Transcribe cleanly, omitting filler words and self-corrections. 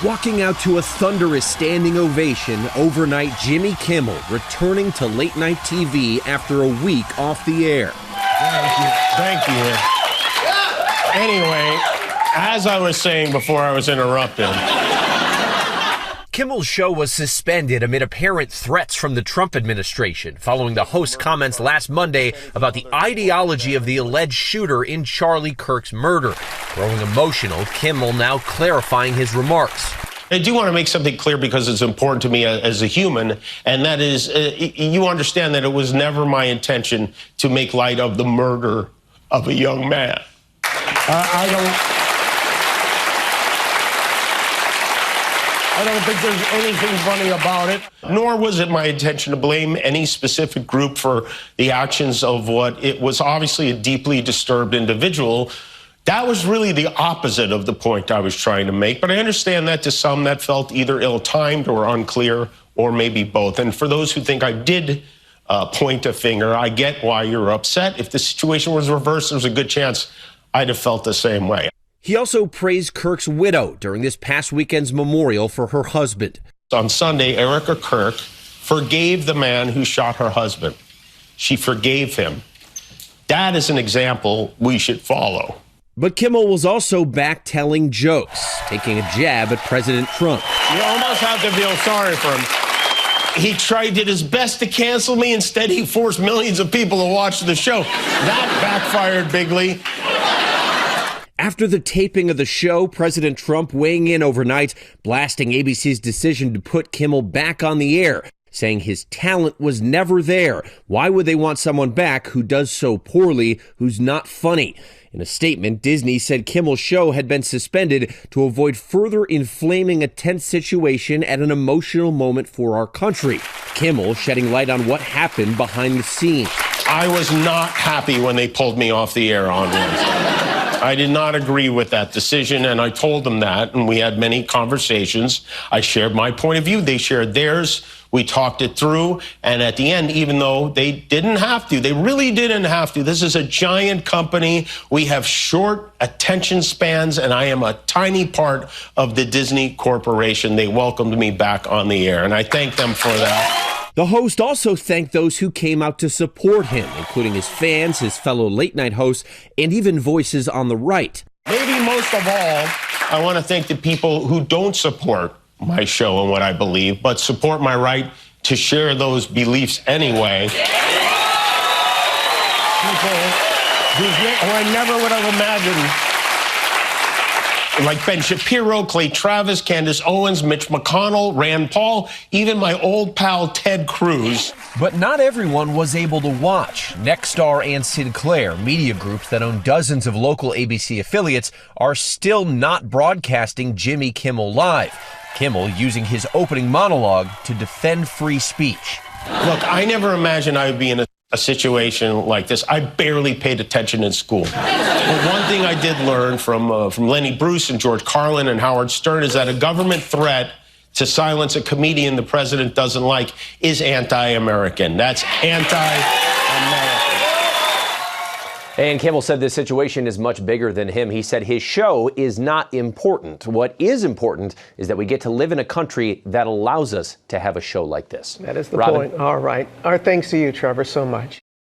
Walking out to a thunderous standing ovation overnight, Jimmy Kimmel returning to late night TV after a week off the air. Thank you. Anyway, as I was saying before I was interrupted. Kimmel's show was suspended amid apparent threats from the Trump administration following the host's comments last Monday about the ideology of the alleged shooter in Charlie Kirk's murder. Growing emotional, Kimmel now clarifying his remarks. I do want to make something clear because it's important to me as a human, and that is, you understand that it was never my intention to make light of the murder of a young man. I don't think there's anything funny about it, nor was it my intention to blame any specific group for the actions of what it was obviously a deeply disturbed individual. That was really the opposite of the point I was trying to make, but I understand that to some that felt either ill-timed or unclear, or maybe both. And for those who think I did point a finger, I get why you're upset. If the situation was reversed, there's a good chance I'd have felt the same way. He also praised Kirk's widow during this past weekend's memorial for her husband. On Sunday, Erica Kirk forgave the man who shot her husband. She forgave him. That is an example we should follow. But Kimmel was also back telling jokes, taking a jab at President Trump. You almost have to feel sorry for him. He did his best to cancel me. Instead, he forced millions of people to watch the show. That backfired bigly. After the taping of the show, President Trump weighing in overnight, blasting ABC's decision to put Kimmel back on the air, saying his talent was never there. Why would they want someone back who does so poorly, who's not funny? In a statement, Disney said Kimmel's show had been suspended to avoid further inflaming a tense situation at an emotional moment for our country. Kimmel shedding light on what happened behind the scenes. I was not happy when they pulled me off the air on Wednesday. I did not agree with that decision, and I told them that, and we had many conversations. I shared my point of view. They shared theirs. We talked it through, and at the end, even though they didn't have to, they really didn't have to. This is a giant company. We have short attention spans, and I am a tiny part of the Disney Corporation. They welcomed me back on the air, and I thank them for that. The host also thanked those who came out to support him, including his fans, his fellow late-night hosts, and even voices on the right. Maybe most of all, I want to thank the people who don't support my show and what I believe, but support my right to share those beliefs anyway. People who I never would have imagined, like Ben Shapiro, Clay Travis, Candace Owens, Mitch McConnell, Rand Paul, even my old pal Ted Cruz. But not everyone was able to watch. Nexstar and Sinclair, media groups that own dozens of local ABC affiliates, are still not broadcasting Jimmy Kimmel Live. Kimmel using his opening monologue to defend free speech. Look, I never imagined I would be in a situation like this. I barely paid attention in school. But one thing I did learn from Lenny Bruce and George Carlin and Howard Stern is that a government threat to silence a comedian the president doesn't like is anti-American. That's anti-American. And Kimmel said this situation is much bigger than him. He said his show is not important. What is important is that we get to live in a country that allows us to have a show like this. That is the point. All right. Our thanks to you, Trevor, so much.